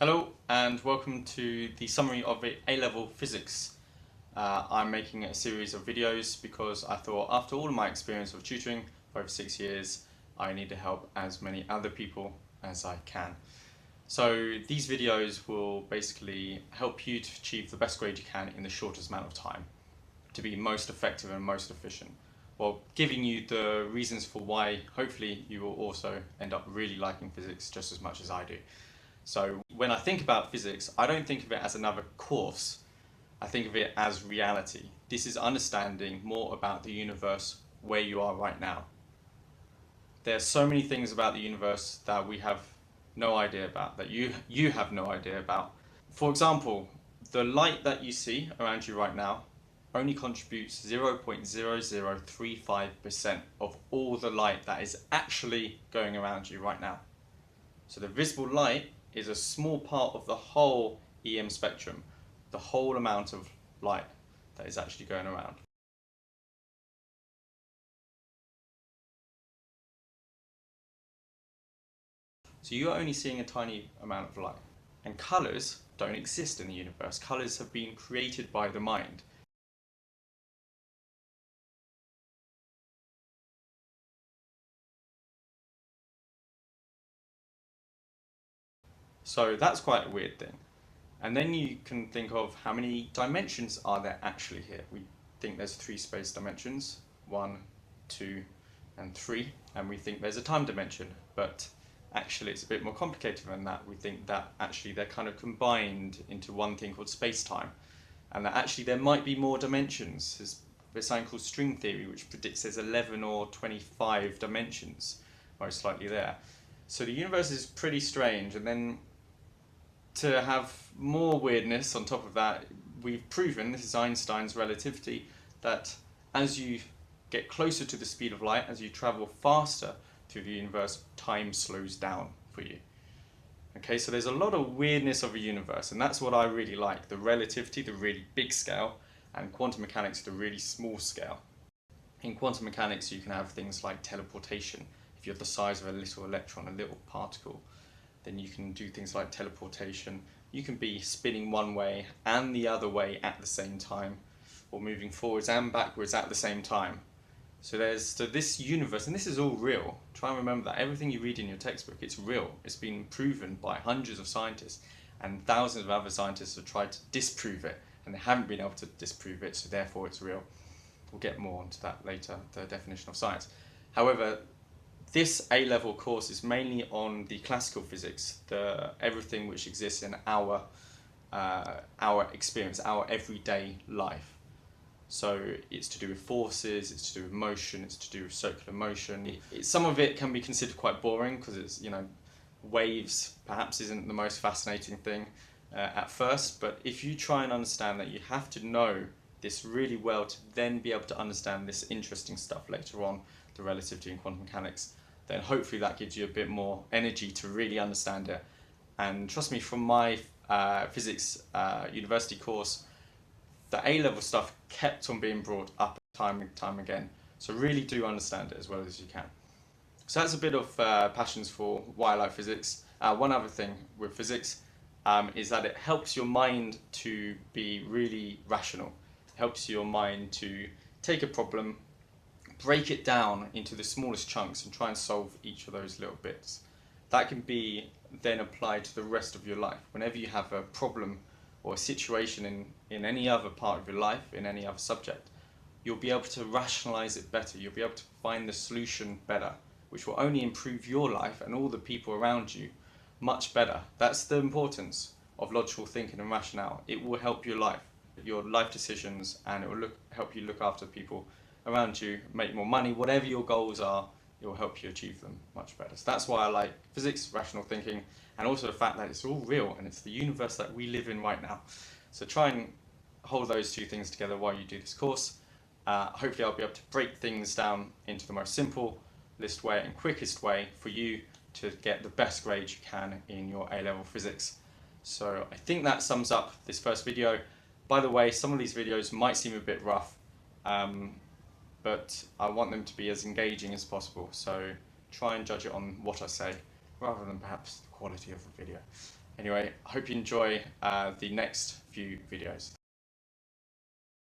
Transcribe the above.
Hello and welcome to the summary of A-level physics. I'm making a series of videos because I thought after all of my experience of tutoring for over 6 years, I need to help as many other people as I can. So these videos will basically help you to achieve the best grade you can in the shortest amount of time, to be most effective and most efficient, while giving you the reasons for why hopefully you will also end up really liking physics just as much as I do. So when I think about physics, I don't think of it as another course. I think of it as reality. This is understanding more about the universe where you are right now. There are so many things about the universe that we have no idea about, that you have no idea about. For example, the light that you see around you right now only contributes 0.0035% of all the light that is actually going around you right now. So the visible light is a small part of the whole EM spectrum, the whole amount of light that is actually going around. So you are only seeing a tiny amount of light. And colours don't exist in the universe. Colours have been created by the mind. So that's quite a weird thing. And then you can think of how many dimensions are there actually here. We think there's 3 space dimensions, 1, 2, and 3, and we think there's a time dimension, but actually it's a bit more complicated than that. We think that actually they're kind of combined into one thing called space-time, and that actually there might be more dimensions. There's something called string theory, which predicts there's 11 or 25 dimensions, most likely there. So the universe is pretty strange, and then to have more weirdness on top of that, we've proven, this is Einstein's relativity, that as you get closer to the speed of light, as you travel faster through the universe, time slows down for you. Okay, so there's a lot of weirdness of a universe, and that's what I really like, the relativity, the really big scale, and quantum mechanics, the really small scale. In quantum mechanics, you can have things like teleportation. If you're the size of a little electron, a little particle, then you can do things like teleportation. You can be spinning one way and the other way at the same time, or moving forwards and backwards at the same time. So this universe, and this is all real. Try and remember that everything you read in your textbook, it's real. It's been proven by hundreds of scientists, and thousands of other scientists have tried to disprove it, and they haven't been able to disprove it, so therefore it's real. We'll get more onto that later, the definition of science. However, this A-level course is mainly on the classical physics, everything which exists in our experience, our everyday life. So it's to do with forces, it's to do with motion, it's to do with circular motion. Some of it can be considered quite boring because it's, waves perhaps isn't the most fascinating thing at first, but if you try and understand that, you have to know this really well to then be able to understand this interesting stuff later on, the relativity and quantum mechanics, then hopefully that gives you a bit more energy to really understand it. And trust me, from my physics university course, the A-level stuff kept on being brought up time and time again. So really do understand it as well as you can. So that's a bit of passions for why I like physics. One other thing with physics is that it helps your mind to be really rational. It helps your mind to take a problem, break it down into the smallest chunks and try and solve each of those little bits. That can be then applied to the rest of your life. Whenever you have a problem or a situation in any other part of your life, in any other subject, you'll be able to rationalize it better. You'll be able to find the solution better, which will only improve your life and all the people around you much better. That's the importance of logical thinking and rationale. It will help your life decisions, and it will help you look after people around you, make more money, whatever your goals are, it will help you achieve them much better. So that's why I like physics, rational thinking, and also the fact that it's all real and it's the universe that we live in right now. So try and hold those two things together while you do this course. Hopefully I'll be able to break things down into the most simplest way and quickest way for you to get the best grade you can in your A-level physics. So I think that sums up this first video. By the way, some of these videos might seem a bit rough, but I want them to be as engaging as possible, so try and judge it on what I say rather than perhaps the quality of the video. Anyway, I hope you enjoy the next few videos.